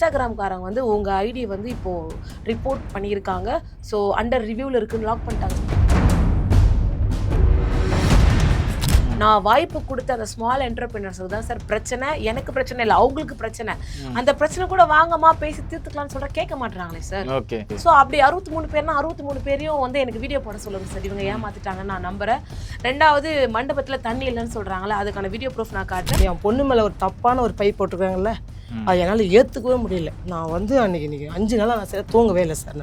இன்ஸ்டாகிராம்காரங்க வந்து உங்கள் ஐடி வந்து இப்போது ரிப்போர்ட் பண்ணியிருக்காங்க. ஸோ அண்டர் ரிவ்யூவில் இருக்குன்னு லாக் பண்ணிட்டாங்க. நான் வாய்ப்பு கொடுத்த அந்த ஸ்மால் என்டர்பிரினர்ஸுக்கு தான் சார் பிரச்சனை. எனக்கு பிரச்சனை இல்லை, அவங்களுக்கு பிரச்சனை. அந்த பிரச்சனை கூட வாங்கம்மா பேசி தீர்த்துக்கலாம்னு சொல்ற கேட்க மாட்டாங்களே சார். ஓகே. ஸோ அப்படி 63 பேர்னா 63 பேரையும் வந்து எனக்கு வீடியோ போட சொல்லுங்க சார். இவங்க ஏமாத்திட்டாங்கன்னு நான் நம்புறேன். ரெண்டாவது, மண்டபத்தில் தண்ணி இல்லைன்னு சொல்றாங்களே, அதுக்கான வீடியோ ப்ரூஃப் நான் காட்டுறேன். என் பொண்ணு மேலே ஒரு தப்பான ஒரு பை போட்டிருக்காங்கல்ல, அது என்னால் ஏற்றுக்கவே முடியல. நான் வந்து அன்றைக்கி 5 நாளாக நான் சரியாக தூங்கவே இல்லை சார்.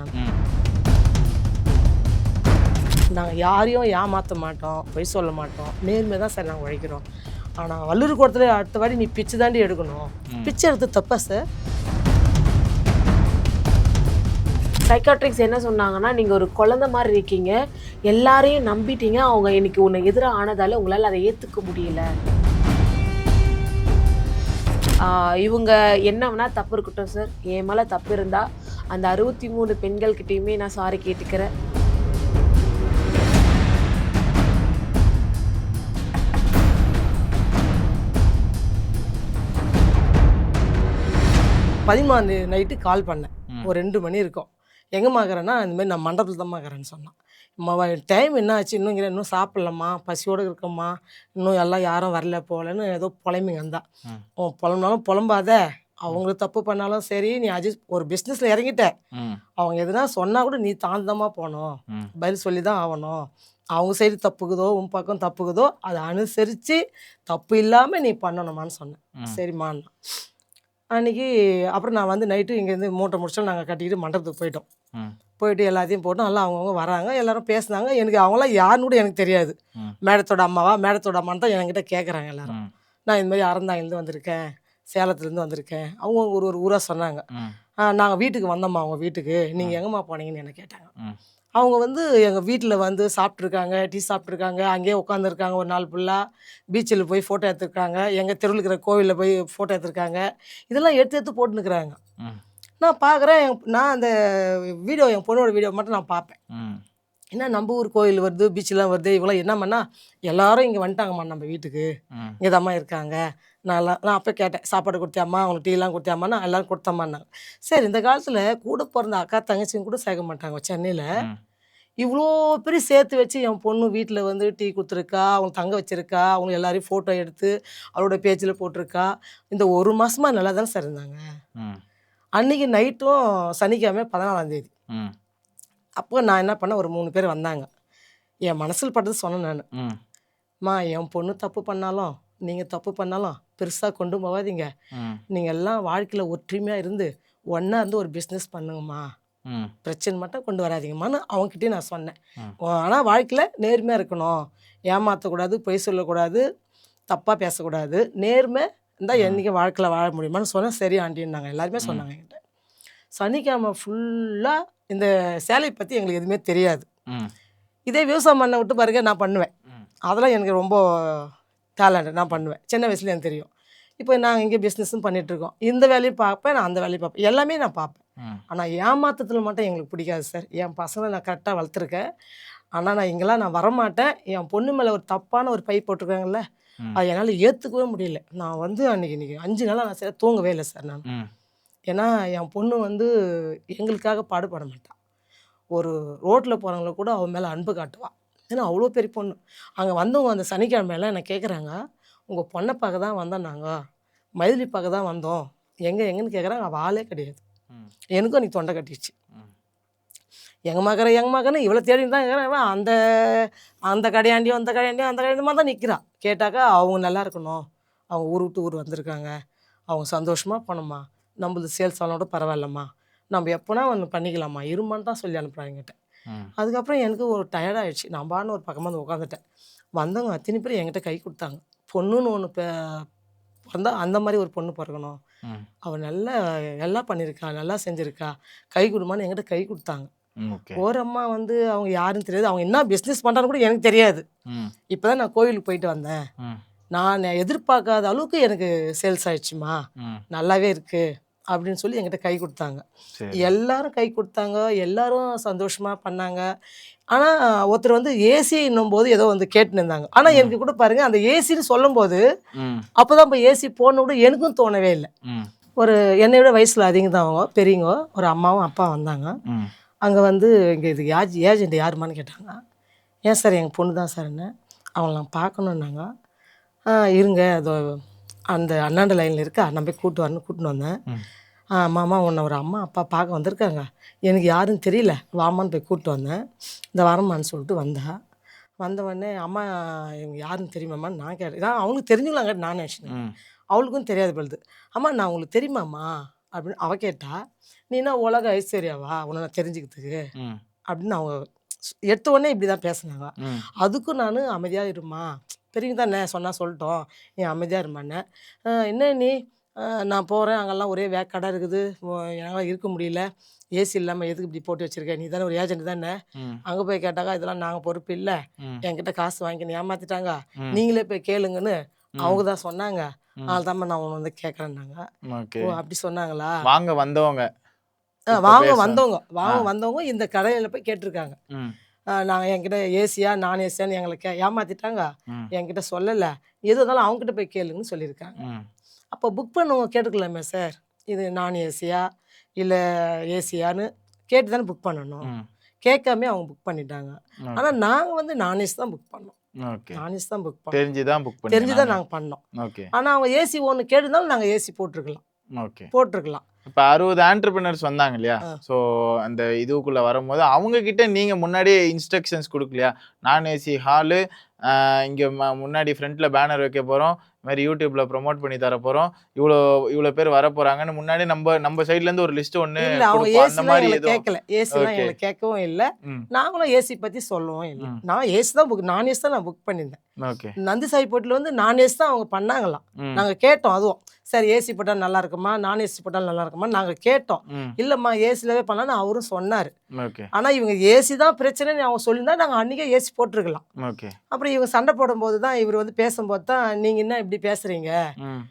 நாங்கள் யாரையும் ஏமாற்ற மாட்டோம், பொய் சொல்ல மாட்டோம், நேர்மை தான் சார் நாங்கள் உழைக்கிறோம். ஆனால் வள்ளூர் கோட்டத்தில் அடுத்த வாட்டி நீ பிச்சு தாண்டி எடுக்கணும். பிச்சு எடுத்து தப்பா சார்? சைக்காட்ரிக்ஸ் என்ன சொன்னாங்கன்னா, நீங்கள் ஒரு குழந்தை மாதிரி இருக்கீங்க, எல்லாரையும் நம்பிட்டீங்க, அவங்க இன்னைக்கு உன்னை எதிராக ஆனதால உங்களால் அதை ஏற்றுக்க முடியல. இவங்க என்ன வேணால் தப்பு இருக்கட்டும் சார், என் மேலே தப்பு இருந்தால் அந்த 63 பெண்கள்கிட்டையுமே நான் சாரி கேட்டுக்கிறேன். பதிமாறு நைட்டு கால் பண்ணேன், ஒரு 2 மணி இருக்கும். எங்கேம்மா இருக்கிறேன்னா, இந்தமாதிரி நான் மண்டபத்தில் தான் இருக்கிறேன்னு சொன்னான். டைம் என்ன ஆச்சு, இன்னும் சாப்பிட்லம்மா, பசியோடு இருக்கம்மா, இன்னும் எல்லாம் யாரும் வரல போகலன்னு ஏதோ புலம்பிங்க இருந்தா. புலம்புனாலும் புலம்பாத, அவங்களுக்கு தப்பு பண்ணாலும் சரி, நீ ஒரு பிஸ்னஸில் இறங்கிட்ட, அவங்க எதுனா சொன்னால் கூட நீ தாந்தமாக போகணும், பதில் சொல்லி தான் ஆகணும். அவங்க சைடு தப்புக்குதோ உன் பக்கம் தப்புக்குதோ அதை அனுசரித்து தப்பு இல்லாமல் நீ பண்ணணுமான்னு சொன்னேன். சரிம்மாண்ணா. அன்றைக்கி அப்புறம் நான் வந்து நைட்டு இங்கேருந்து மூட்டை முடிச்சாலும் நாங்கள் கட்டிக்கிட்டு மண்டபத்துக்கு போயிட்டோம். போயிட்டு எல்லாத்தையும் போட்டோம். எல்லாம் அவங்கவுங்க வராங்க, எல்லோரும் பேசுனாங்க. எனக்கு அவங்களாம் யாருன்னு கூட எனக்கு தெரியாது. மேடத்தோட அம்மாவா மேடத்தோட அம்மான்னு தான் என்கிட்ட கேட்குறாங்க எல்லோரும். நான் இந்த மாதிரி அறந்தாங்கிலேருந்து வந்திருக்கேன், சேலத்துலேருந்து வந்திருக்கேன். அவங்க ஒரு ஊராக சொன்னாங்க. நாங்கள் வீட்டுக்கு வந்தோம்மா, அவங்க வீட்டுக்கு நீங்கள் எங்கேம்மா போனீங்கன்னு என்னை கேட்டாங்க. அவங்க வந்து எங்கள் வீட்டில் வந்து சாப்பிட்ருக்காங்க, டீ சாப்பிட்ருக்காங்க, அங்கேயே உட்காந்துருக்காங்க ஒரு நாள் ஃபுல்லாக. பீச்சில் போய் ஃபோட்டோ எடுத்துருக்காங்க, எங்கள் தெருவில் இருக்கிற கோவிலில் போய் ஃபோட்டோ எடுத்துருக்காங்க. இதெல்லாம் எடுத்து போட்டுன்னுக்குறாங்க. நான் பார்க்குறேன், நான் அந்த வீடியோ, என் பொண்ணோட வீடியோ மட்டும் நான் பார்ப்பேன். என்ன நம்ம ஊர் கோயில் வருது, பீச்செலாம் வருது, இவங்களாம் என்ன பண்ணா எல்லாரும் இங்கே வந்துட்டாங்கம்மா நம்ம வீட்டுக்கு, இங்கே தாம்மா இருக்காங்க. நான் அப்போ கேட்டேன், சாப்பாடு கொடுத்தியாம்மா, அவங்களுக்கு டீலாம் கொடுத்தியாம்மா? நான் எல்லோரும் கொடுத்தம்மான்னாங்க. சரி, இந்த காலத்தில் கூட பிறந்த அக்கா தங்கச்சிங்க கூட சேர்க்க மாட்டாங்க சென்னையில். இவ்வளோ பெரிய சேர்த்து வச்சு என் பொண்ணு வீட்டில் வந்து டீ கொடுத்துருக்கா, அவங்க தங்க வச்சுருக்கா, அவங்க எல்லாரையும் ஃபோட்டோ எடுத்து அவளோட பேஜில் போட்டிருக்கா. இந்த 1 மாதமாக நல்லா தானே சார் இருந்தாங்க. அன்றைக்கி நைட்டும் சனிக்கிழமை 14ஆம் தேதி. அப்போ நான் என்ன பண்ணேன், ஒரு 3 பேர் வந்தாங்க. என் மனசில் பட்டது சொன்னேன் நான். அம்மா, என் பொண்ணு தப்பு பண்ணாலும் நீங்கள் தப்பு பண்ணாலும் பெருசாக கொண்டு போகாதீங்க. நீங்கள் எல்லாம் வாழ்க்கையில் ஒற்றுமையாக இருந்து ஒன்றா இருந்து ஒரு பிஸ்னஸ் பண்ணுங்கம்மா, பிரச்சனை மட்டும் கொண்டு வராதிங்கம்மான்னு அவங்ககிட்டயே நான் சொன்னேன். ஆனால் வாழ்க்கையில் நேர்மையாக இருக்கணும், ஏமாற்றக்கூடாது, பொய் சொல்லக்கூடாது, தப்பாக பேசக்கூடாது, நேர்மை இருந்தால் என்றைக்கும் வாழ்க்கையில் வாழ முடியுமான்னு சொன்னேன். சரி ஆண்டின்னு நாங்கள் எல்லாருமே சொன்னாங்க என்கிட்ட. சனிக்கிழமை ஃபுல்லாக இந்த சேலை பற்றி எங்களுக்கு எதுவுமே தெரியாது. இதே விவசாயம் பண்ண விட்டு பாருங்க, நான் பண்ணுவேன். அதெல்லாம் எனக்கு ரொம்ப டேலண்ட், நான் பண்ணுவேன். சின்ன வயசுல எனக்கு தெரியும். இப்போ நாங்கள் இங்கே பிஸ்னஸும் பண்ணிகிட்ருக்கோம். இந்த வேலையும் பார்ப்பேன், நான் அந்த வேலையும் பார்ப்பேன், எல்லாமே நான் பார்ப்பேன். ஆனால் ஏமாற்றத்தில் மட்டும் எங்களுக்கு பிடிக்காது சார். என் பசங்களை நான் கரெக்டாக வளர்த்துருக்கேன். ஆனால் நான் இங்கெல்லாம் நான் வரமாட்டேன். என் பொண்ணு மேலே ஒரு தப்பான ஒரு பை போட்டிருக்காங்கல்ல, அது என்னால் ஏற்றுக்கவே முடியல. நான் வந்து அன்றைக்கி 5 நாளாக நான் சரியாக தூங்கவே இல்லை சார் நான். ஏன்னா என் பொண்ணு வந்து எங்களுக்காக பாடுபட மாட்டான். ஒரு ரோட்டில் போகிறவங்கள கூட அவன் மேலே அன்பு காட்டுவாள். ஏன்னா அவ்வளோ பெரிய பொண்ணு. அங்கே வந்தவங்க அந்த சனிக்கிழமையெல்லாம் என்னை கேட்குறாங்க, உங்கள் பொண்ணை பார்க்க தான் வந்தோம், நாங்கள் மைதிலி பார்க்க தான் வந்தோம், எங்கேன்னு கேட்குறாங்க. அவள் ஆளே கிடையாது. எனக்கும் அன்றைக்கி தொண்டை கட்டிடுச்சு. எங்கள் மகனை இவ்வளோ தேடின்னு தான் இருக்கிறேன். அந்த அந்த கடையாண்டியும் அந்த கடையாண்டியும் அந்த கடையாண்டியமாக தான் நிற்கிறான். கேட்டாக்கா அவங்க நல்லா இருக்கணும், அவங்க ஊர் விட்டு ஊர் வந்திருக்காங்க, அவங்க சந்தோஷமாக போனோம்மா, நம்மளது சேல்ஸ் ஆனோட பரவாயில்லம்மா, நம்ம எப்போனா ஒன்று பண்ணிக்கலாமா, இருமான்னு தான் சொல்லி அனுப்புகிறாங்க என்கிட்ட. அதுக்கப்புறம் எனக்கு ஒரு டயர்டாகிடுச்சு. நான் பான்னு ஒரு பக்கமாக வந்து உட்காந்துட்டேன். வந்தவங்க அத்தனை பேர் என்கிட்ட கை கொடுத்தாங்க. பொண்ணுன்னு ஒன்று பிறந்தா அந்த மாதிரி ஒரு பொண்ணு பிறக்கணும், அவள் நல்லா எல்லாம் பண்ணியிருக்கா, நல்லா செஞ்சுருக்கா, கை கொடுமான்னு என்கிட்ட கை கொடுத்தாங்க. ஒரு அம்மா வந்து அவங்க யாருன்னு தெரியாது, அவங்க என்ன பிஸ்னஸ் பண்ணுறான்னு கூட எனக்கு தெரியாது. இப்போ தான் நான் கோயிலுக்கு போயிட்டு வந்தேன், நான் எதிர்பார்க்காத அளவுக்கு எனக்கு சேல்ஸ் ஆயிடுச்சுமா, நல்லாவே இருக்குது அப்படின்னு சொல்லி என்கிட்ட கை கொடுத்தாங்க. எல்லாரும் கை கொடுத்தாங்க, எல்லாரும் சந்தோஷமாக பண்ணாங்க. ஆனால் ஒருத்தர் வந்து ஏசின்னும் போது ஏதோ வந்து கேட்டுன்னு இருந்தாங்க. ஆனால் எனக்கு கூட பாருங்கள், அந்த ஏசின்னு சொல்லும் போது அப்போ தான் இப்போ ஏசி போடணும் கூட எனக்கும் தோணவே இல்லை. ஒரு என்னை விட வயசில் அதிகம் தான் அவங்க பெரியவங்க, ஒரு அம்மாவும் அப்பா வந்தாங்க. ம் அங்கே வந்து இங்கே இது ஏஜென்ட் யாருமான்னு கேட்டாங்க. ஏன் சார் எங்கள் பொண்ணு தான் சார்ன்னு. அவங்கள நான் பார்க்கணுன்னாங்க. இருங்க அதோ அந்த அண்ணாண்ட லைனில் இருக்கா, நான் போய் கூப்பிட்டு வந்தேன். ம் மாமா உன்னை ஒரு அம்மா அப்பா பார்க்க வந்திருக்காங்க, எனக்கு யாருன்னு தெரியல, வாமான்னு போய் கூப்பிட்டு வந்தேன். இந்த வரமான்னு சொல்லிட்டு வந்தவொடனே அம்மா இவங்க யாருன்னு தெரியுமாம்மான்னு நான் கேட்டேன். அவங்களுக்கு தெரிஞ்சுக்கலாங்க நான் நினச்சினேன். ம் அவளுக்கும் தெரியாது பொழுது. அம்மா நான் உங்களுக்கு தெரியுமாம்மா அப்படின்னு அவள் கேட்டா, நீனா உலக ஐஸ்வர்யாவா உன்னை நான் தெரிஞ்சுக்கிறதுக்கு ம் அப்படின்னு அவங்க எடுத்த உடனே இப்படி தான் பேசினாங்க. ம் அதுக்கும் நான் அமைதியாக இருமா, பெரியவங்க தானே சொன்னால் சொல்லிட்டோம், நீ அமைதியாக இருமான்னேன். என்ன நீ நான் போகிறேன், அங்கெல்லாம் ஒரே கடை இருக்குது, என்னால் இருக்க முடியல, ஏசி இல்லாமல் எதுக்கு இப்படி போட்டு வச்சுருக்கேன், நீ தானே ஒரு ஏஜென்ட் தானே, ம் அங்கே போய் கேட்டாக்கா இதெல்லாம் நாங்கள் பொறுப்பு இல்லை, ம் என்கிட்ட காசு வாங்கின்னு ஏமாற்றிட்டாங்க, ம் நீங்களே போய் கேளுங்கன்னு ம் அவங்க தான் சொன்னாங்க. ம் அதனால தான் நான் உன்னை வந்து கேட்குறேன்னாங்க. ஓகே. ஓ அப்படி சொன்னாங்களா? வாங்க வந்தவங்க இப்போ வாங்க பேச வந்தவங்க இந்த கடையில் போய் கேட்டிருக்காங்க. ம் நாங்கள் என்கிட்ட ஏசியா நான் ஏசியான்னு எங்களை ஏமாற்றிட்டாங்க, ம் என்கிட்ட சொல்லலை, எது இருந்தாலும் அவங்ககிட்ட போய் கேளுங்கன்னு சொல்லியிருக்காங்க. ம் அப்போ புக் பண்ணவங்க கேட்டுக்கலாமே சார், இது நான் ஏசியா இல்லை ஏசியான்னு கேட்டு தானே புக் பண்ணணும். ம் கேட்காமே அவங்க புக் பண்ணிட்டாங்க. ஓகே ஆனால் நாங்கள் வந்து நான் ஏசி தான் புக் பண்ணோம். ஓகே. நான் ஏசி தான் புக் பண்ணோம், தெரிஞ்சுதான் புக் பண்ணீங்க தெரிஞ்சு தான் நாங்க. நாங்கள் பண்ணோம். ஓகே ஆனால் அவங்க ஏசி ஒன்று கேட்டிருந்தாலும் நாங்கள் ஏசி போட்டிருக்கலாம். இப்போ 60 ஆண்டர்பிரினர்ஸ் வந்தாங்க இல்லையா? ஆ. ஸோ அந்த இதுக்குள்ள வரும்போது அவங்க கிட்ட நீங்க முன்னாடியே இன்ஸ்ட்ரக்ஷன்ஸ் கொடுக்கலையா? நான் ஏசி ஹாலு, இங்க முன்னாடி ஃப்ரண்ட்ல பேனர் வைக்க போறோம், இது மாதிரி யூடியூப்ல ப்ரோமோட் பண்ணி தர போறோம், இவ்வளோ பேர் வர போறாங்கன்னு முன்னாடி நம்ம சைட்ல இருந்து ஒரு லிஸ்ட் ஒன்று இல்லை அவங்க கொடுப்போம். அந்த ஏசிலாம் மாதிரி எங்களை எதுவும்? கேட்கல, ஏசிலாம் ஓகே. எங்களை கேட்கவும் இல்லை, ம் நாங்களும் ஏசி பற்றி சொல்லவும் இல்லை. ம் நான் ஏசி தான் நான் ஏசி தான் நான் புக் பண்ணியிருந்தேன். ஓகே. நந்தி சாய் போட்டில் வந்து நான் ஏசி தான் அவங்க பண்ணாங்களாம். ம் நாங்கள் கேட்டோம், அதுவும் சார் ஏசி போட்டால் நல்லா இருக்குமா, நான் ஏசி போட்டால் நல்லா இருக்குமா நாங்கள் கேட்டோம். ம் இல்லைம்மா ஏசிலவே பண்ணலான்னு அவரும் சொன்னார். ஓகே ஆனால் இவங்க ஏசி தான் பிரச்சனைன்னு அவங்க சொல்லியிருந்தா நாங்கள் அன்றைக்கே ஏசி போட்டிருக்கலாம். ஓகே. அப்புறம் இவங்க சண்டை போடும்போது தான் இவர் வந்து பேசும்போது தான் நீங்கள் என்ன இப்படி பேசுகிறீங்க, ம்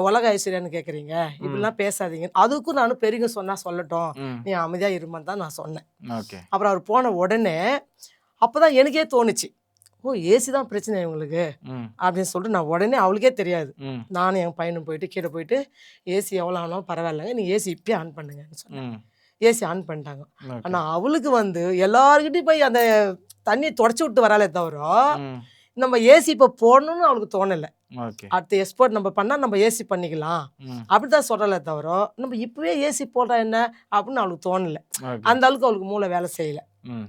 உலக ஐஸ்வர்யான்னு கேட்குறீங்க, இப்படிலாம் பேசாதீங்க, அதுக்கும் நானும் பெரியவங்க சொன்னால் சொல்லட்டும், ம் நீ அமைதியாக இருமான்னு தான் நான் சொன்னேன். ஓகே. அப்புறம் அவர் போன உடனே அப்போ தான் எனக்கே தோணுச்சு, ஓ ஏசி தான் பிரச்சனை இவங்களுக்கு ம் அப்படின்னு சொல்லிட்டு நான் உடனே அவளுக்கே தெரியாது, ம் நானும் என் பையனும் போயிட்டு கீழே போயிட்டு ஏசி எவ்வளோ ஆனாலும் பரவாயில்லைங்க, நீங்கள் ஏசி இப்பயே ஆன் பண்ணுங்கன்னு சொன்னேன். ம் ஏசி ஆன் பண்ணிட்டாங்க. ஓகே. ஆனால் அவளுக்கு வந்து எல்லாருக்கிட்டையும் போய் அந்த தண்ணியை தொடச்சி விட்டு வராலே தவிர ம் நம்ம ஏசி இப்போ போடணும்னு அவளுக்கு தோணலை. ஓகே. அடுத்த எக்ஸ்போர்ட் நம்ம பண்ணால் நம்ம ஏசி பண்ணிக்கலாம் ம் அப்படி தான் சொல்லலை தவிர நம்ம இப்போவே ஏசி போடுறா என்ன அப்படின்னு அவளுக்கு தோணலை. ஓகே. அந்த அளவுக்கு அவளுக்கு மூளை வேலை செய்யலை. ம்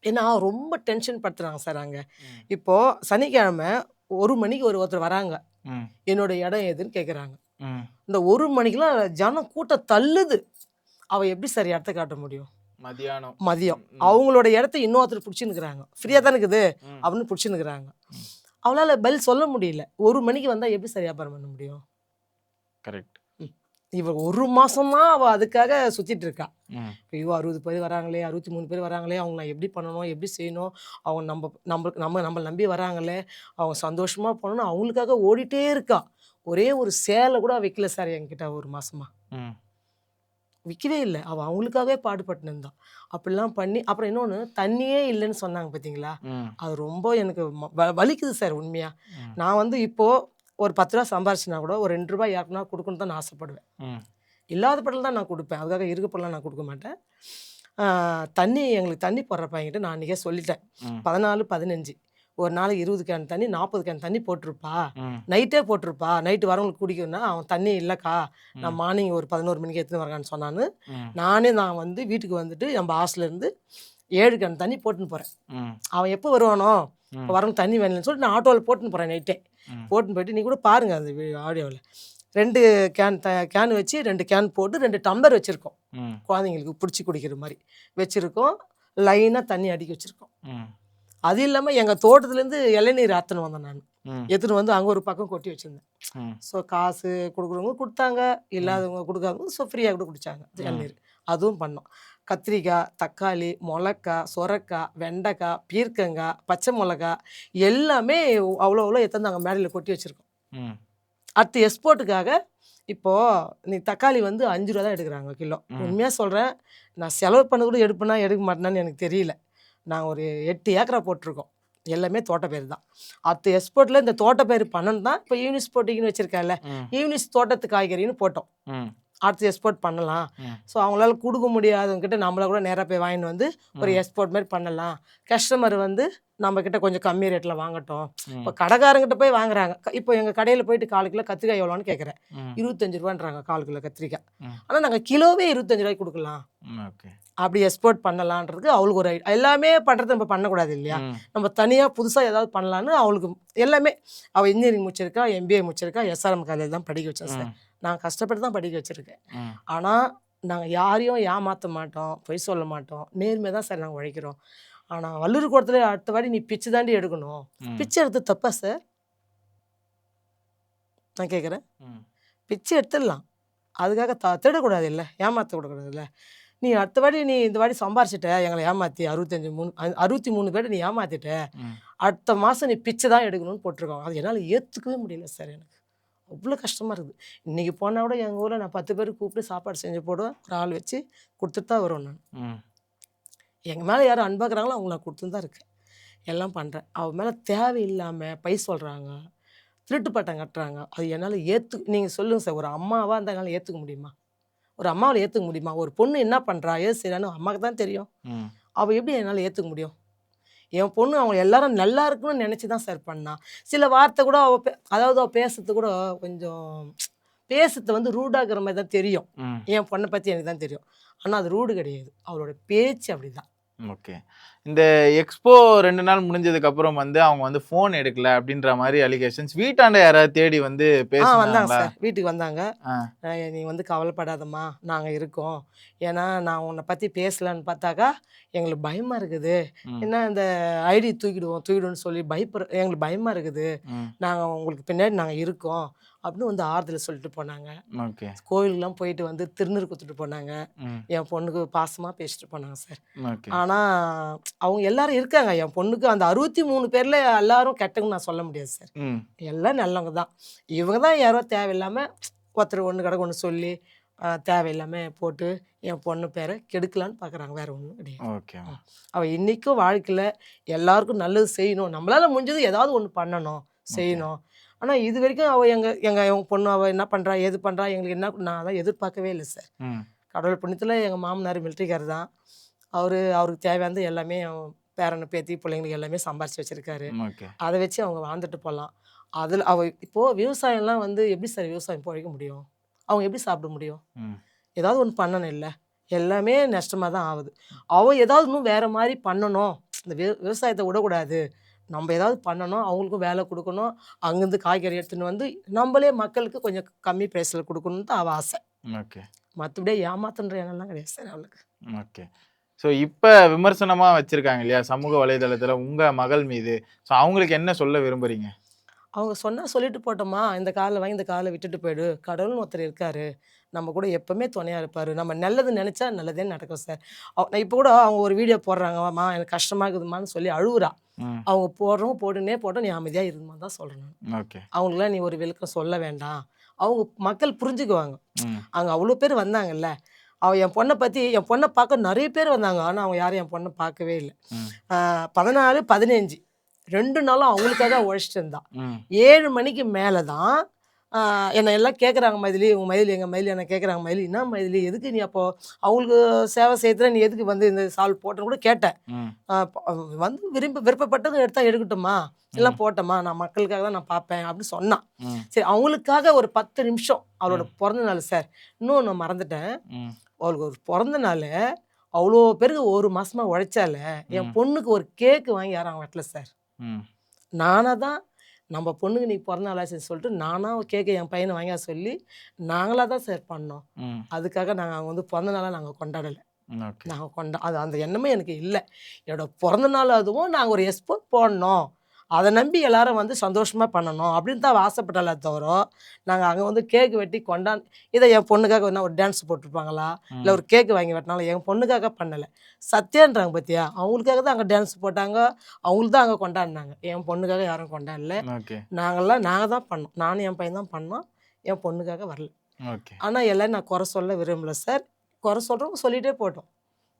ஏன்னா ரொம்ப டென்ஷன் படுத்துறாங்க சார் அங்கே. ம் இப்போது சனிக்கிழமை 1 மணிக்கு ஒருத்தர் வராங்க, ம் என்னோட இடம் எதுன்னு கேட்குறாங்க. ம் இந்த 1 மணிக்கெலாம் ஜனம் கூட்டம் தள்ளுது, அவள் எப்படி சார் இடத்த காட்ட முடியும்? மதியானம். மதியம் ம் அவங்களோட இடத்த இன்னொருத்தர் பிடிச்சின்னுக்குறாங்க, ஃப்ரீயாக தான் இருக்குது ம் அப்படின்னு பிடிச்சின்னுக்குறாங்க. அவளால் பதில் சொல்ல முடியல. 1 மணிக்கு வந்தால் எப்படி சார் வியாபாரம் பண்ண முடியும்? கரெக்ட். இவள் 1 மாசமா அவள் அதுக்காக சுற்றிட்டு இருக்கா. ம் ஐயோ 60 பேர் வராங்களே, 63 பேர் வராங்களே, அவங்க நான் எப்படி பண்ணணும், எப்படி செய்யணும், அவங்க நம்மளை நம்பி வராங்களே, அவங்க சந்தோஷமாக பண்ணணும், அவங்களுக்காக ஓடிட்டே இருக்கா. ஒரே ஒரு சேலை கூட வைக்கல சார் என்கிட்ட 1 மாசமா, ம் விற்கவே இல்லை. அவள் அவங்களுக்காகவே பாடுபட்டுன்னு இருந்தா. அப்படிலாம் பண்ணி அப்புறம் இன்னொன்று தண்ணியே இல்லைன்னு சொன்னாங்க பார்த்தீங்களா, ம் அது ரொம்ப எனக்கு வலிக்குது சார் உண்மையாக. ம் நான் வந்து இப்போது ஒரு 10 ரூபா சம்பாரிச்சுனா கூட ஒரு 2 ரூபாய் யாருக்குன்னா கொடுக்கணும் தான் நான் ஆசைப்படுவேன். ம் இல்லாத படல் தான் நான் கொடுப்பேன், அதுக்காக இருக்க படலாம் நான் கொடுக்க மாட்டேன். தண்ணி எங்களுக்கு தண்ணி போடுற பையன்கிட்ட நான் அன்றைக்கே சொல்லிட்டேன், ம் 14, 15 ஒரு நாளைக்கு 20 கேன் தண்ணி 40 கேன் தண்ணி போட்டிருப்பா, ம் நைட்டே போட்டிருப்பா, நைட்டு வரவங்களுக்கு குடிக்கணும்னா அவன் தண்ணி இல்லைக்கா, நான் ம் மார்னிங் ஒரு 11 மணிக்கு எடுத்துன்னு வரேன்னு சொன்னான்னு ம் நான் வந்து வீட்டுக்கு வந்துட்டு நம்ம ஹாஸ்டல்லேருந்து 7 கேன் தண்ணி போட்டுன்னு போகிறேன். ம் அவன் எப்போ வருவானோ ம் இப்போ வரவங்க தண்ணி வேணும்னு சொல்லிட்டு நான் ஆட்டோவில் போட்டுன்னு போகிறேன் நைட்டே. ம் போட்டுன்னு போயிட்டு நீ கூட பாருங்கள் அந்த ஆடியோவில் 2 கேன் வச்சு 2 கேன் போட்டு 2 டம்ளர் வச்சுருக்கோம், ம் குழந்தைங்களுக்கு பிடிச்சி குடிக்கிற மாதிரி வச்சுருக்கோம், லைனாக தண்ணி அடிக்க வச்சுருக்கோம். ம் அது இல்லாமல் எங்கள் தோட்டத்துலேருந்து இளநீர் ஆற்றுன்னு வந்தேன் நான், ம் எடுத்துன்னு வந்து அங்கே ஒரு பக்கம் கொட்டி வச்சுருந்தேன். ம் ஸோ காசு கொடுக்குறவங்க கொடுத்தாங்க, இல்லாதவங்க கொடுக்காதவங்க ஸோ ஃப்ரீயாக கூட குடித்தாங்க இளநீர். அதுவும் பண்ணோம். கத்திரிக்காய், தக்காளி, மிளகாய், சொரக்காய், வெண்டைக்காய், பீர்க்கங்காய், பச்சை மிளகாய் எல்லாமே அவ்வளோ எடுத்து நாங்கள் மேடையில் கொட்டி வச்சுருக்கோம். ம் அடுத்து எக்ஸ்போர்ட்டுக்காக இப்போது நீ தக்காளி வந்து 5 ரூபா தான் எடுக்கிறாங்க கிலோ. உண்மையாக சொல்கிறேன், நான் செலவு பண்ண கூட எடுப்பேனா எடுக்க மாட்டேனான்னு எனக்கு தெரியல. நாங்கள் ஒரு 8 ஏக்கரா போட்டிருக்கோம், எல்லாமே தோட்டப்பயிர் தான். அடுத்து எக்ஸ்போர்ட்டில் இந்த தோட்டப்பயிர் பண்ணணும் தான் இப்போ யூனிஸ் போட்டிங்கன்னு வச்சுருக்கேன்ல, ம் யூனிஸ் தோட்டத்து காய்கறின்னு போட்டோம். ம் அடுத்து எக்ஸ்போர்ட் பண்ணலாம். ம். ஸோ அவங்களால கொடுக்க முடியாதவங்ககிட்ட நம்மள கூட நேராக போய் வாங்கிட்டு வந்து ஒரு எக்ஸ்போர்ட் மாதிரி பண்ணலாம். கஸ்டமர் வந்து நம்மக்கிட்ட கொஞ்சம் கம்மி ரேட்டில் வாங்கட்டும். இப்போ கடைக்காரங்கிட்ட போய் வாங்குறாங்க. இப்போ எங்கள் கடையில் போயிட்டு 4 கிலோ கத்திரிக்காய் எவ்வளோன்னு கேட்குறேன். 25 ரூபான்றாங்க 4 கிலோ கத்திரிக்காய். ஆனால் நாங்கள் கிலோவே 25 ரூபாய்க்கு கொடுக்கலாம். ஓகே. அப்படி எக்ஸ்போர்ட் பண்ணலான்றதுக்கு அவளுக்கு ஒரு எல்லாமே பண்ணுறது நம்ம பண்ணக்கூடாது இல்லையா? நம்ம தனியாக புதுசாக ஏதாவது பண்ணலான்னு அவளுக்கு எல்லாமே. அவள் இன்ஜினியரிங் முடிச்சிருக்கா, MBA முடிச்சிருக்கா, SRM காலேஜ் தான் படிக்க வச்சேன் சார். நான் கஷ்டப்பட்டு தான் படிக்க வச்சுருக்கேன். ஆனால் நாங்கள் யாரையும் ஏமாற்ற மாட்டோம், பொய் சொல்ல மாட்டோம், நேர்மையாக தான் சார் நாங்கள் உழைக்கிறோம். ஆனால் வள்ளூர் கோட்டத்தில் அடுத்த வாடி நீ பிச்சு தாண்டி எடுக்கணும். பிச்சை எடுத்து தப்பா சார்? நான் கேட்குறேன். பிச்சை எடுத்துடலாம், அதுக்காக திருடக்கூடாது இல்லை, ஏமாற்றக்கூடாது இல்லை. நீ அடுத்த வாடி நீ இந்த வாடி சம்பாரிச்சிட்ட எங்களை ஏமாற்றி 63 பேர் நீ ஏமாற்றிட்ட, அடுத்த மாதம் நீ பிச்சை தான் எடுக்கணும்னு போட்டிருக்கோம். அது என்னால் ஏற்றுக்கவே முடியல சார். எனக்கு அவ்வளோ கஷ்டமாக இருக்குது. இன்றைக்கி போனால் கூட எங்கள் ஊரில் நான் 10 பேருக்கு கூப்பிட்டு சாப்பாடு செஞ்சு போடுவேன், ஒரு ஆள் வச்சு கொடுத்துட்டு தான் வருவேன் நான். எங்கள் மேலே யாரும் அன்பாக்குறாங்களோ அவங்க நான் கொடுத்துன்னு தான் இருக்கேன், எல்லாம் பண்ணுறேன். அவன் மேலே தேவையில்லாமல் பை சொல்கிறாங்க, திருட்டு பட்டம் கட்டுறாங்க. அது என்னால் நீங்கள் சொல்லுங்கள் சார், ஒரு அம்மாவாக இருந்தால் என்னால் ஏற்றுக்க முடியுமா? ஒரு அம்மாவில் ஏற்றுக்க முடியுமா? ஒரு பொண்ணு என்ன பண்ணுறா ஏது செய்யறான்னு அம்மாவுக்கு தான் தெரியும். அவள் எப்படி என்னால் ஏற்றுக்க முடியும்? என் பொண்ணு அவங்க எல்லாரும் நல்லா இருக்குன்னு நினச்சி தான் சார் பண்ணா. சில வார்த்தை கூட அதாவது அவள் பேசுறது கூட கொஞ்சம் பேசுறது வந்து ரூடாகிற மாதிரி தான் தெரியும். என் பொண்ணை பற்றி எனக்கு தான் தெரியும். ஆனால் அது ரூடு கிடையாது, அவளோட பேச்சு அப்படி தான். ஓகே. இந்த எக்ஸ்போ 2 நாள் முடிஞ்சதுக்கு அப்புறம் வந்து அவங்க வந்து ஃபோன் எடுக்கல அப்படின்ற மாதிரி அலிகேஷன்ஸ் வீட்டாண்ட யாராவது தேடி வந்து வந்தாங்க சார், வீட்டுக்கு வந்தாங்க. நீ வந்து கவலைப்படாதம்மா, நாங்கள் இருக்கோம். ஏன்னா நான் உன்னை பற்றி பேசலான்னு பார்த்தாக்கா எங்களுக்கு பயமாக இருக்குது. என்ன இந்த ஐடி தூக்கிடுவோன்னு சொல்லி எங்களுக்கு பயமாக இருக்குது. நாங்கள் உங்களுக்கு பின்னாடி நாங்கள் இருக்கோம் அப்படின்னு வந்து ஆறுதல் சொல்லிட்டு போனாங்க. கோவிலுக்குலாம் போயிட்டு வந்து திருநீர் கொடுத்துட்டு போனாங்க. என் பொண்ணுக்கு பாசமாக பேசிட்டு போனாங்க சார். ஆனால் அவங்க எல்லாரும் இருக்காங்க. என் பொண்ணுக்கு அந்த 63 பேரில் எல்லாரும் கெட்டவங்க நான் சொல்ல முடியாது சார். எல்லாம் நல்லவங்க தான். இவங்க தான் யாரோ தேவையில்லாமல் ஒருத்தர் ஒன்று கிடக்கு ஒன்று சொல்லி தேவையில்லாமல் போட்டு என் பொண்ணு பேரை கெடுக்கலான்னு பார்க்குறாங்க, வேறு ஒன்றும் கிடையாது. அவள் இன்றைக்கும் வாழ்க்கையில் எல்லாருக்கும் நல்லது செய்யணும், நம்மளால் முடிஞ்சது ஏதாவது ஒன்று பண்ணணும், செய்யணும். ஆனால் இது வரைக்கும் அவள் எங்கள் பொண்ணு அவள் என்ன பண்ணுறா ஏது பண்ணுறா எங்களுக்கு என்ன நான் அதான் எதிர்பார்க்கவே இல்லை சார். கடவுள் புண்ணியத்தில் எங்கள் மாமனார் மிலிட்ரிக்கார் தான். அவருக்கு தேவையானது எல்லாமே பேரனை பேத்தி பிள்ளைங்களுக்கு எல்லாமே சம்பாரிச்சு வச்சுருக்காரு. அதை வச்சு அவங்க வாழ்ந்துட்டு போகலாம். அதில் அவள் இப்போது விவசாயம்லாம் வந்து எப்படி சார் விவசாயம் பிழைக்க முடியும்? அவங்க எப்படி சாப்பிட முடியும்? ஏதாவது ஒன்று பண்ணணும் இல்லை, எல்லாமே நஷ்டமாக தான் ஆகுது. அவள் ஏதாவது இன்னும் வேறு மாதிரி பண்ணணும், இந்த விவசாயத்தை விடக்கூடாது, நம்ம ஏதாவது பண்ணணும், அவங்களுக்கும் வேலை கொடுக்கணும், அங்கேருந்து காய்கறி எடுத்துன்னு வந்து நம்மளே மக்களுக்கு கொஞ்சம் கம்மி ப்ரைஸில் கொடுக்கணுன்னு தான் அவள் ஆசை. மற்றபடியே ஏமாத்துன்ற எண்ணம்லாம் கிடையாது சார் அவளுக்கு. ஓகே. ஸோ இப்போ விமர்சனமாக வச்சுருக்காங்க இல்லையா சமூக வலைதளத்தில் உங்கள் மகள் மீது, ஸோ அவங்களுக்கு என்ன சொல்ல விரும்புகிறீங்க? அவங்க சொன்னால் சொல்லிட்டு போட்டோமா, இந்த காலில் வாங்கி இந்த காலில் விட்டுட்டு போயிடு, கடவுள்னு ஒருத்தர் இருக்கார், நம்ம கூட எப்போவுமே துணையாக இருப்பார், நம்ம நல்லது நினச்சா நல்லதே நடக்கும் சார். இப்போ கூட அவங்க ஒரு வீடியோ போடுறாங்கம்மா எனக்கு கஷ்டமாக இருக்குதுமான்னு சொல்லி அழுகுறா. அவங்க போட்டுனே நீ அமைதியாக இருக்குமா தான் சொல்கிறேன். ஓகே. அவங்களுக்குலாம் நீ ஒரு விளக்கம் சொல்ல வேண்டாம், அவங்க மக்கள் புரிஞ்சுக்குவாங்க. அங்கே அவ்வளோ பேர் வந்தாங்கல்ல, என் பொண்ணை பார்க்க நிறைய பேர் வந்தாங்க. ஆனால் அவங்க யாரும் என் பொண்ணை பார்க்கவே இல்லை. 14, 15 2 நாளும் அவங்களுக்காக உழைச்சிட்டு இருந்தா. 7 மணிக்கு மேலே தான் என்னை எல்லாம் கேட்குறாங்க, மைதிலி உங்கள் மைதிலி எங்கள் மைதிலி என்னை கேட்குறாங்க, மைதிலி என்ன மைதிலி எதுக்கு நீ அப்போ அவங்களுக்கு சேவை செய்யற நீ எதுக்கு வந்து இந்த சால்வ் போட்டேன்னு கூட கேட்டேன். வந்து விருப்பப்பட்டது எடுத்தால் எடுக்கட்டுமா, எல்லாம் போட்டோமா, நான் மக்களுக்காக தான் நான் பார்ப்பேன் அப்படின்னு சொன்னான். சரி, அவங்களுக்காக ஒரு 10 நிமிஷம் அவளோட பிறந்த நாள் சார். இன்னும் நான் மறந்துட்டேன், அவளுக்கு ஒரு பிறந்த நாள் அவ்வளோ பேருக்கு 1 மாதமாக உழைச்சால என் பொண்ணுக்கு ஒரு கேக்கு வாங்கி யாரும் அவங்க வெட்டல சார். நானாக தான் நம்ம பொண்ணுக்கு நீ பிறந்த நாளாச்சுன்னு சொல்லிட்டு நானாக கேட்க என் பையனை வாங்க சொல்லி நாங்களாக தான் சார் பண்ணோம். அதுக்காக நாங்கள் அவங்க வந்து பிறந்த நாளாக நாங்கள் கொண்டாடலை. நாங்கள் அது அந்த எண்ணமே எனக்கு இல்லை. என்னோட பிறந்த நாள் அதுவும் நாங்கள் ஒரு எக்ஸ்போர்ட் போடணும், அதை நம்பி எல்லாரும் வந்து சந்தோஷமாக பண்ணணும் அப்படின்னு தான் ஆசைப்பட்டாலே தவிர நாங்கள் அங்கே வந்து கேக்கு வெட்டி இதை என் பொண்ணுக்காக என்ன ஒரு டான்ஸ் போட்டிருப்பாங்களா இல்லை ஒரு கேக்கு வாங்கி வெட்டினாலும் என் பொண்ணுக்காக பண்ணலை. சத்யான்றாங்க பார்த்தியா, அவங்களுக்காக தான் அங்கே டான்ஸ் போட்டாங்க, அவங்களுக்கு தான் அங்கே கொண்டாடினாங்க, என் பொண்ணுக்காக யாரும் கொண்டாடல. நாங்கள் தான் பண்ணோம், நானும் என் பையன் தான் பண்ணோம், என் பொண்ணுக்காக வரல. ஆனால் எல்லாம் நான் குறை சொல்ல விரும்பல சார், குறை சொல்கிறவங்க சொல்லிகிட்டே போட்டோம்,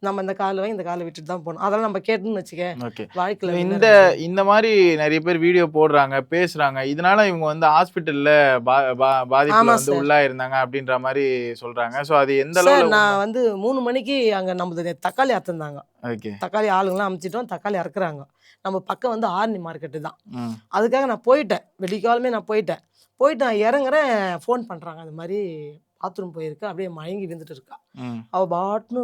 நம்ம இந்த காலில் வாங்கி இந்த காலை விட்டுட்டு தான் போகணும். அதெல்லாம் நம்ம கேட்டோம்னு வச்சுக்க ஓகே. வாழ்க்கையில் இந்த மாதிரி நிறைய பேர் வீடியோ போடுறாங்க, பேசுறாங்க. இதனால இவங்க வந்து ஹாஸ்பிட்டல்ல பாதிப்புல ஆமாம் வந்து சார். உள்ளாயிருந்தாங்க அப்படின்ற மாதிரி சொல்றாங்க. ஸோ அது எந்த சார் அளவுல நான் வந்து 3 மணிக்கு அங்கே நம்மளது தக்காளி அறுத்துருந்தாங்க. ஓகே. தக்காளி ஆளுங்களாம் அமுச்சிட்டோம், தக்காளி அறுக்குறாங்க. நம்ம பக்கம் வந்து ஆரணி மார்க்கெட்டு தான். ம். அதுக்காக நான் போயிட்டேன், வெடிக்காலமே நான் போயிட்டு நான் இறங்குறேன். ஃபோன் பண்ணுறாங்க, அது மாதிரி பாத்ரூம் போயிருக்கா, அப்படியே மயங்கி விழுந்துட்டு இருக்கா. ம். அவள் பாட்டுன்னு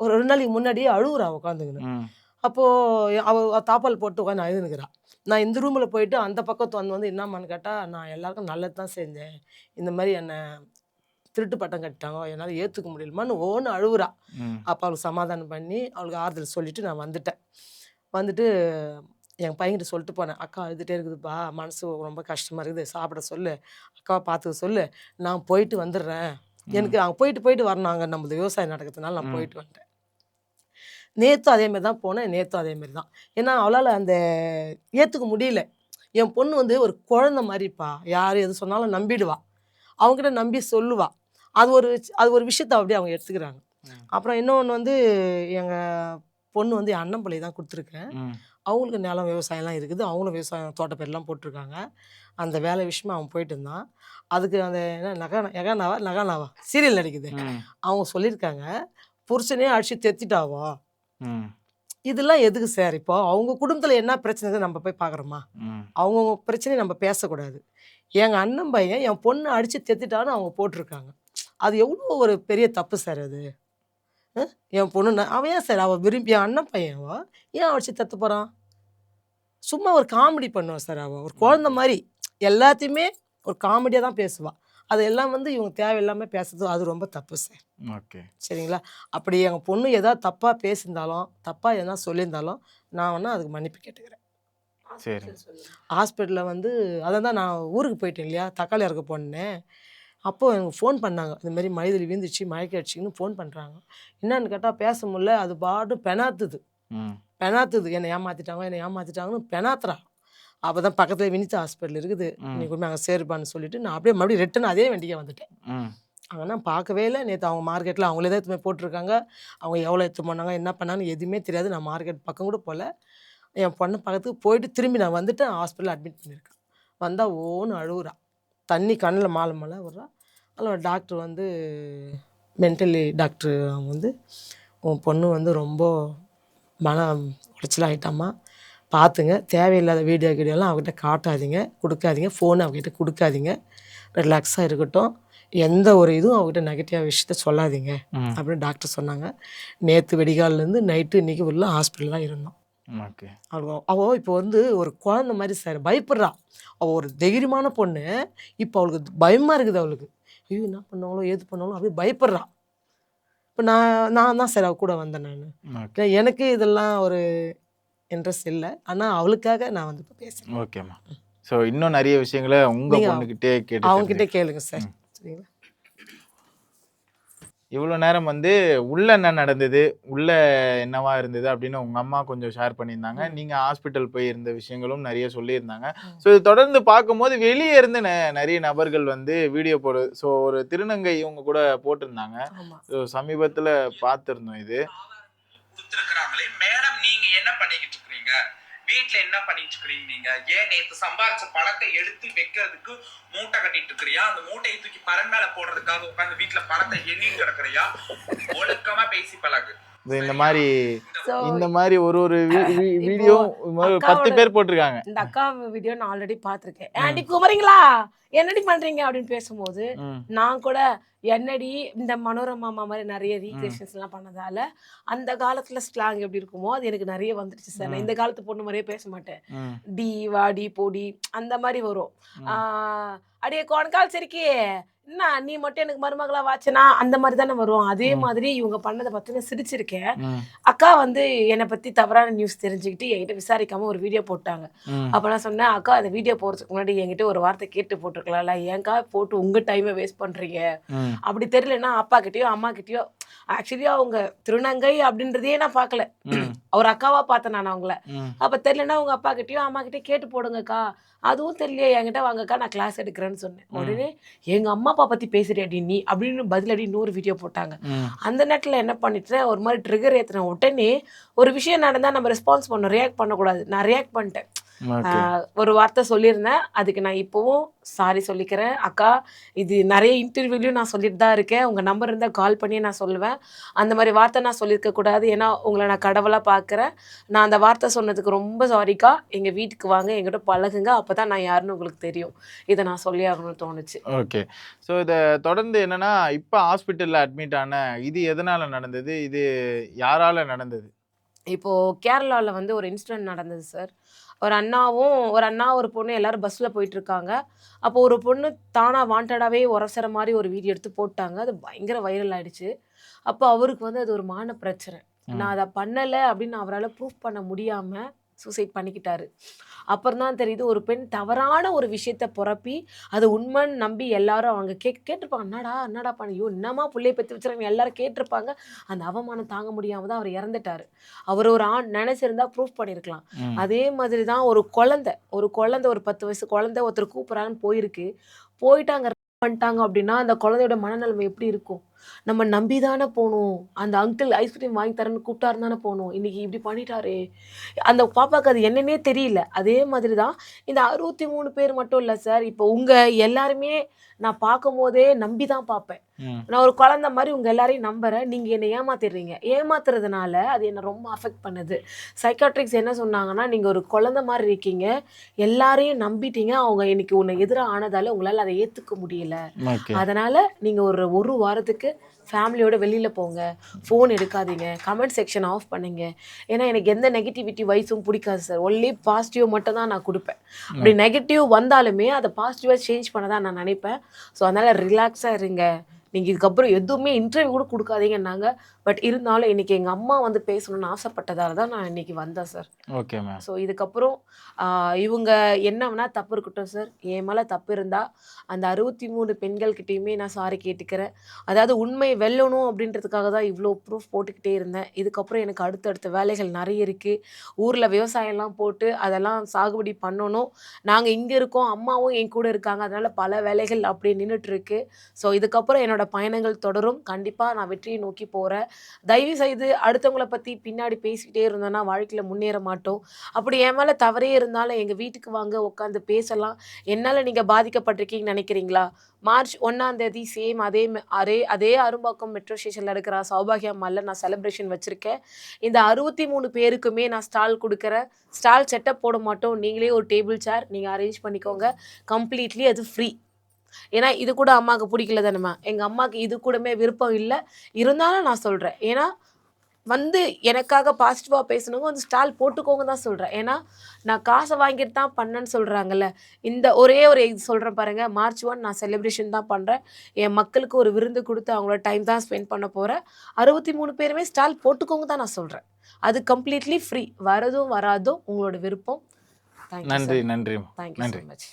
ஒரு 2 நாளைக்கு முன்னாடியே அழுகுறா உட்காந்துக்கின்னு. ம். அப்போது அவள் தாப்பால் போட்டு உட்காந்து அழுதுனுக்குறா. நான் இந்த ரூமில் போயிட்டு அந்த பக்கத்து வந்து என்னம்மான்னு கேட்டால், நான் எல்லாருக்கும் நல்லது தான் செஞ்சேன், இந்த மாதிரி என்னை திருட்டு பட்டம் கட்டிட்டாங்க, என்னால் ஏற்றுக்க முடியலமான்னு ஒவ்வொன்று அழுகுறா. ம். அப்போ அவளுக்கு சமாதானம் பண்ணி அவளுக்கு ஆறுதல் சொல்லிவிட்டு நான் வந்துட்டு என் பையன்கிட்ட சொல்லிட்டு போனேன். அக்கா அழுதுகிட்டே இருக்குதுப்பா, மனசு ரொம்ப கஷ்டமாக இருக்குது, சாப்பிட சொல்லு, அக்காவை பார்த்துக்க சொல்லு, நான் போயிட்டு வந்துடுறேன். எனக்கு அங்கே போயிட்டு வரணும், அங்கே நம்மளது விவசாயம் நடக்கிறதுனால நான் போயிட்டு வந்துட்டேன். நேற்றும் அதேமாரி தான் போனேன், நேற்றும் அதேமாரி தான். ஏன்னா அவளால் அந்த ஏற்றுக்க முடியல. என் பொண்ணு வந்து ஒரு குழந்தை மாதிரிப்பா, யார் எது சொன்னாலும் நம்பிடுவா, அவங்ககிட்ட நம்பி சொல்லுவா. அது ஒரு விஷயத்தை அப்படியே அவங்க எடுத்துக்கிறாங்க. அப்புறம் இன்னொன்று வந்து எங்கள் பொண்ணு வந்து என் அண்ணன் பிள்ளை தான் கொடுத்துருக்கேன். அவங்களுக்கு நிலம் விவசாயம்லாம் இருக்குது, அவங்களும் விவசாயம் தோட்டப்பயிரெலாம் போட்டிருக்காங்க. அந்த வேலை விஷயமா அவன் போயிட்டு இருந்தான். அதுக்கு அந்த என்ன நகானாவா சீரியல் நடிக்குது, அவங்க சொல்லியிருக்காங்க, புருஷனே அடிச்சு தெத்திட்டாவோ. இதெல்லாம் எதுக்கு சார்? இப்போ அவங்க குடும்பத்தில் என்ன பிரச்சனை நம்ம போய் பார்க்குறோமா? அவங்கவுங்க பிரச்சனையை நம்ம பேசக்கூடாது. எங்கள் அண்ணன் பையன் என் பொண்ணு அடித்து தெத்திட்டான்னு அவங்க போட்டிருக்காங்க. அது எவ்வளோ ஒரு பெரிய தப்பு சார் அது. என் பொண்ணு அவன் ஏன் சார் அவள் விரும்பி என் அண்ணன் பையன்வா ஏன் அடிச்சு தத்து போகிறான்? சும்மா ஒரு காமெடி பண்ணுவான் சார். அவள் ஒரு குழந்தை மாதிரி எல்லாத்தையுமே ஒரு காமெடியாக தான் பேசுவாள். அதெல்லாம் வந்து இவங்க தேவையில்லாமல் பேசுறது, அது ரொம்ப தப்பு சார். ஓகே. சரிங்களா? அப்படி எங்கள் பொண்ணு ஏதாவது தப்பாக பேசியிருந்தாலும், தப்பாக எதனா சொல்லியிருந்தாலும், நான் வேணால் அதுக்கு மன்னிப்பு கேட்டுக்கிறேன். சரி. ஹாஸ்பிட்டலில் வந்து அதான் நான் ஊருக்கு போயிட்டேன் இல்லையா, தக்காளி இறக்க போனேன். அப்போது எனக்கு ஃபோன் பண்ணாங்க, இதுமாரி மழையில் விழுந்துச்சு, மயக்க அடிச்சின்னு ஃபோன் பண்ணுறாங்க. என்னன்னு கேட்டால் பேச முடியல, அது பாட்டு பெனாத்துது, என்னை ஏமாற்றிட்டாங்கன்னு பெனாத்துறா. அப்போ தான் பக்கத்தில் வினிதா ஹாஸ்பிட்டல் இருக்குது, நீ கூட அங்கே சேருப்பான்னு சொல்லிட்டு நான் அப்படியே மறுபடியும் ரிட்டன் அதே வண்டிக்கே வந்துட்டேன். அங்கே பார்க்கவே இல்லை. நேற்று அவங்க மார்க்கெட்டில் அவங்களே தான் எடுத்துமே போட்டிருக்காங்க. அவங்க எவ்வளோ எடுத்து போனாங்க, என்ன பண்ணாங்கன்னு எதுவுமே தெரியாது. நான் மார்க்கெட் பக்கம் கூட போகல. என் பொண்ணு பக்கத்துக்கு போயிட்டு திரும்பி நான் வந்துட்டு ஹாஸ்பிட்டலில் அட்மிட் பண்ணியிருக்கேன். வந்தால் ஓன்னு அழுகுறா, தண்ணி கண்ணில் மாலை விட்றா. அதில் டாக்டர் வந்து மென்டலி டாக்டர், அவங்க வந்து உன் பொண்ணு வந்து ரொம்ப மன உளைச்சல் ஆகிட்டாமா, பார்த்துங்க, தேவையில்லாத வீடியோலாம் அவகிட்ட காட்டாதீங்க, கொடுக்காதீங்க, ஃபோனு அவகிட்ட கொடுக்காதீங்க, ரிலாக்ஸாக இருக்கட்டும், எந்த ஒரு இதுவும் அவங்ககிட்ட நெகட்டிவாக விஷயத்த சொல்லாதீங்க அப்படின்னு டாக்டர் சொன்னாங்க. நேற்று வெடிகாலிலேருந்து நைட்டு இன்றைக்கி உள்ள ஹாஸ்பிட்டல் தான் இருந்தோம். ஓகே. அவள் இப்போ வந்து ஒரு குழந்தை மாதிரி சார் பயப்படுறா. அவள் ஒரு தைரியமான பொண்ணு, இப்போ அவளுக்கு பயமாக இருக்குது. அவளுக்கு ஐயோ என்ன பண்ணாங்களோ ஏது பண்ணாங்களோ அப்படியே பயப்படுறா. இப்போ நான் தான் சார் அவள் கூட வந்தேன். நான் எனக்கு இதெல்லாம் ஒரு இன்ட்ரெஸ்ட் இல்லை, ஆனால் அவளுக்காக நான் வந்து இப்போ பேசுகிறேன். ஓகேம்மா. ஸோ இன்னும் நிறைய விஷயங்களை உங்கள் பொண்ணுக்கிட்டே அவங்ககிட்டே கேளுங்க சார். சரிங்களா? இவ்வளோ நேரம் வந்து உள்ள என்ன நடந்தது, உள்ள என்னவா இருந்தது அப்படின்னு உங்கள் அம்மா கொஞ்சம் ஷேர் பண்ணியிருந்தாங்க. நீங்கள் ஹாஸ்பிட்டல் போய் இருந்த விஷயங்களும் நிறைய சொல்லியிருந்தாங்க. ஸோ இது தொடர்ந்து பார்க்கும்போது வெளியே இருந்து நிறைய நபர்கள் வந்து வீடியோ போடுறது. ஸோ ஒரு திருநங்கை இவங்க கூட போட்டிருந்தாங்க. ஸோ சமீபத்தில் பார்த்துருந்தோம். இது கொடுத்துருக்காங்களே மேடம், நீங்க என்ன பண்ணிக்கிட்டு இருக்கீங்க, வீட்டுல என்ன பண்ணிட்டு இருக்கீங்க, நீங்க ஏன் நேத்து சம்பாரிச்ச பணத்தை எடுத்து வைக்கிறதுக்கு மூட்டை கட்டிட்டு இருக்கிறியா, அந்த மூட்டையை தூக்கி பரன் மேல போடுறதுக்காக உட்காந்து வீட்டுல பணத்தை எண்ணிட்டு இருக்கிறியா, ஒழுக்கமா பேசி பழகு. இந்த மாதிரி ஒரு வீடியோ 10 பேர் போட்டிருக்காங்க. இந்த அக்கா வீடியோ நான் ஆல்ரெடி பார்த்துருக்கேன். ஆண்டி குமரிங்களா என்னடி பண்றீங்க அப்படின்னு பேசும்போது நான் கூட என்னடி இந்த மனோரமா மாதிரி நிறைய ரீக்ரியேஷன்ஸ் எல்லாம் பண்ணதால அந்த காலத்துல ஸ்லாங் எப்படி இருக்குமோ அது எனக்கு நிறைய வந்துடுச்சு சார். நான் இந்த காலத்து பொண்ணு மாதிரியே பேச மாட்டேன். டி வாடி போடி அந்த மாதிரி வரும். அடியே கோணக்கால் சரிக்கி என்ன நீ மட்டும் எனக்கு மருமகளா வாச்சனா அந்த மாதிரி தானே வரும். அதே மாதிரி இவங்க பண்ணதை பத்தி நான் சிரிச்சிருக்கேன். அக்கா வந்து என்னை பத்தி தவறான நியூஸ் தெரிஞ்சுக்கிட்டு என்கிட்ட விசாரிக்காம ஒரு வீடியோ போட்டாங்க. அப்ப நான் சொன்னேன், அக்கா அந்த வீடியோ போறதுக்கு முன்னாடி என்கிட்ட ஒரு வார்த்தை கேட்டு போட்டிருக்கலாம்ல, ஏன்க்கா போட்டு உங்க டைமை வேஸ்ட் பண்றீங்க, அப்படி தெரியலன்னா அப்பா கிட்டயோ அம்மா கிட்டயோ ஆக்சுவலி அவங்க திருநங்கை அப்படின்றதையே நான் பார்க்கல, ஒரு அக்காவா பார்த்தேன் நான் அவங்கள. அப்ப தெரியலன்னா உங்க அப்பா கிட்டயும் அம்மா கிட்டயும் கேட்டு போடுங்கக்கா, அதுவும் தெரியலையே என்கிட்ட வாங்கக்கா, நான் கிளாஸ் எடுக்கிறேன்னு சொன்னேன். உடனே எங்க அம்மா அப்பா பத்தி பேசுறியாடி நீ அப்படின்னு பதிலடி இன்னொரு வீடியோ போட்டாங்க. அந்த நேரத்துல என்ன பண்ணிட்டேன், ஒரு மாதிரி ட்ரிகர் ஏத்துன உடனே ஒரு விஷயம் நடந்தா நம்ம ரெஸ்பான்ஸ் பண்ணணும், ரியாக்ட் பண்ணக்கூடாது. நான் ரியாக்ட் பண்ணிட்டேன். ஒரு வார்த்தை சொல்லியிருந்தேன், அதுக்கு நான் இப்போவும் சாரி சொல்லிக்கிறேன். அக்கா, இது நிறைய இன்டர்வியூலையும் நான் சொல்லிட்டு தான் இருக்கேன், உங்கள் நம்பர் இருந்தால் கால் பண்ணி நான் சொல்லுவேன். அந்த மாதிரி வார்த்தை நான் சொல்லியிருக்க கூடாது, ஏன்னா உங்களை நான் கடவுளாக பார்க்குறேன். நான் அந்த வார்த்தை சொன்னதுக்கு ரொம்ப சாரிக்கா. எங்கள் வீட்டுக்கு வாங்க, எங்கிட்ட பழகுங்க, அப்போ தான் நான் யாருன்னு உங்களுக்கு தெரியும். இதை நான் சொல்லி ஆகணும்னு தோணுச்சு. ஓகே. ஸோ இதை தொடர்ந்து என்னன்னா, இப்போ ஹாஸ்பிட்டலில் அட்மிட் ஆன இது எதனால் நடந்தது, இது யாரால் நடந்தது? இப்போது கேரளாவில் வந்து ஒரு இன்சிடென்ட் நடந்தது சார். ஒரு அண்ணா ஒரு பொண்ணு எல்லாரும் பஸ்ஸில் போயிட்டுருக்காங்க. அப்போ ஒரு பொண்ணு தானாக வாண்டடாகவே உரசுற மாதிரி ஒரு வீடியோ எடுத்து போட்டாங்க. அது பயங்கர வைரல் ஆகிடுச்சு. அப்போ அவருக்கு வந்து அது ஒரு மான பிரச்சனை. நான் அதை பண்ணலை அப்படின்னு அவரால் ப்ரூஃப் பண்ண முடியாமல் சூசைட் பண்ணிக்கிட்டாரு. அப்புறம் தான் தெரியுது, ஒரு பெண் தவறான ஒரு விஷயத்த புறப்பி அது உண்மைன்னு நம்பி எல்லாரும் அவங்க கேட்டிருப்பாங்க, என்னடா பண்ணியோ என்னமா பிள்ளைய பற்றி வச்சுருக்காங்க எல்லாரும் கேட்டிருப்பாங்க. அந்த அவமானம் தாங்க முடியாமல் தான் அவர் இறந்துட்டாரு. அவர் ஒரு ஆண் நினைச்சிருந்தா ப்ரூஃப் பண்ணியிருக்கலாம். அதே மாதிரி தான் ஒரு குழந்தை ஒரு 10 வயசு குழந்தை ஒருத்தர் கூப்பிட்றாங்கன்னு போயிட்டு அங்கே பண்ணிட்டாங்க அப்படின்னா அந்த குழந்தையோட மனநிலைமை எப்படி இருக்கும்? நம்ம நம்பி தானே போகணும். அந்த அங்கிள் ஐஸ்கிரீம் வாங்கி தரேன்னு கூப்பிட்டாரு தானே போகணும். இன்னைக்கு இப்படி பண்ணிட்டாரே, அந்த பாப்பாவுக்கு அது என்னன்னே தெரியல. அதே மாதிரி தான் இந்த 63 பேர் மட்டும் இல்லை சார். இப்போ எல்லாருமே நான் பார்க்கும் போதே நம்பி தான் பார்ப்பேன். நான் ஒரு குழந்தை மாதிரி உங்கள் எல்லாரையும் நம்புறேன். நீங்கள் என்னை ஏமாத்திடுறீங்க. ஏமாத்துறதுனால அது என்னை ரொம்ப அஃபெக்ட் பண்ணுது. சைக்காட்ரிக்ஸ் என்ன சொன்னாங்கன்னா, நீங்கள் ஒரு குழந்தை மாதிரி இருக்கீங்க, எல்லாரையும் நம்பிட்டீங்க, அவங்க இன்னைக்கு உன்னை எதிராக ஆனதால உங்களால் அதை ஏற்றுக்க முடியல. அதனால் நீங்கள் ஒரு வாரத்துக்கு ஃபேமிலியோட வெளியில் போங்க, ஃபோன் எடுக்காதீங்க, கமெண்ட் செக்ஷன் ஆஃப் பண்ணுங்க. ஏன்னா எனக்கு எந்த நெகட்டிவிட்டி வைஸும் பிடிக்காது சார். ஒன்லி பாசிட்டிவ் மட்டும் தான் நான் கொடுப்பேன். அப்படி நெகட்டிவ் வந்தாலுமே அதை பாசிட்டிவாக சேஞ்ச் பண்ண தான் நான் நினைப்பேன். ஸோ அதனால் ரிலாக்ஸாக இருங்க. நீங்கள் இதுக்கப்புறம் எதுவுமே இன்டர்வியூ கூட கொடுக்காதீங்கன்னாங்க. பட் இருந்தாலும் இன்றைக்கி எங்கள் அம்மா வந்து பேசணும்னு ஆசைப்பட்டதால தான் நான் இன்றைக்கி வந்தேன் சார். Okay ma'am. ஸோ இதுக்கப்புறம் இவங்க என்ன வேணால் தப்பு இருக்கட்டும் சார். என் மேலே தப்பு இருந்தால் அந்த 63 பெண்கள்கிட்டையுமே நான் சாரி கேட்டுக்கிறேன். அதாவது உண்மை வெல்லணும் அப்படின்றதுக்காக தான் இவ்வளோ ப்ரூஃப் போட்டுக்கிட்டே இருந்தேன். இதுக்கப்புறம் எனக்கு அடுத்தடுத்த வேலைகள் நிறைய இருக்குது. ஊரில் விவசாயம்லாம் போட்டு அதெல்லாம் சாகுபடி பண்ணணும். நாங்கள் இங்கே இருக்கோம், அம்மாவும் என் கூட இருக்காங்க. அதனால் பல வேலைகள் அப்படி நின்றுட்டுருக்கு. ஸோ இதுக்கப்புறம் என்னோடய பயணங்கள் தொடரும். கண்டிப்பாக நான் வெற்றியை நோக்கி போகிறேன். தயவு செய்து அடுத்தவங்கள பற்றி பின்னாடி பேசிக்கிட்டே இருந்தோன்னா வாழ்க்கையில் முன்னேற மாட்டோம். அப்படி என் மேலே தவறே இருந்தாலும் எங்கள் வீட்டுக்கு வாங்க, உட்காந்து பேசலாம். என்னால் நீங்கள் பாதிக்கப்பட்டிருக்கீங்கன்னு நினைக்கிறீங்களா? மார்ச் 1 சேம் அதே அரும்பாக்கம் மெட்ரோ ஸ்டேஷனில் இருக்கிற சௌபாகியா மாலில் நான் செலிப்ரேஷன் வச்சுருக்கேன். இந்த 63 பேருக்குமே நான் ஸ்டால் கொடுக்குறேன். ஸ்டால் செட்டப் போட மாட்டோம். நீங்களே ஒரு டேபிள் சேர் நீங்கள் அரேஞ்ச் பண்ணிக்கோங்க. கம்ப்ளீட்லி அது ஃப்ரீ. ஏன்னா இது கூட அம்மாவுக்கு பிடிக்கல தானேம்மா. எங்கள் அம்மாவுக்கு இது கூடமே விருப்பம் இல்லை. இருந்தாலும் நான் சொல்கிறேன், ஏன்னா வந்து எனக்காக பாசிட்டிவாக பேசணுங்க, வந்து ஸ்டால் போட்டுக்கோங்க தான் சொல்கிறேன். ஏன்னா நான் காசை வாங்கிட்டு தான் பண்ணேன்னு சொல்கிறாங்கல்ல. இந்த ஒரே ஒரு இது சொல்கிறேன் பாருங்கள். மார்ச் 1 நான் செலிப்ரேஷன் தான் பண்ணுறேன். என் மக்களுக்கு ஒரு விருந்து கொடுத்து அவங்களோட டைம் தான் ஸ்பெண்ட் பண்ண போகிறேன். 63 பேருமே ஸ்டால் போட்டுக்கோங்க தான் நான் சொல்கிறேன். அது கம்ப்ளீட்லி ஃப்ரீ. வரதும் வராதும் உங்களோட விருப்பம். நன்றி. Thank you so much.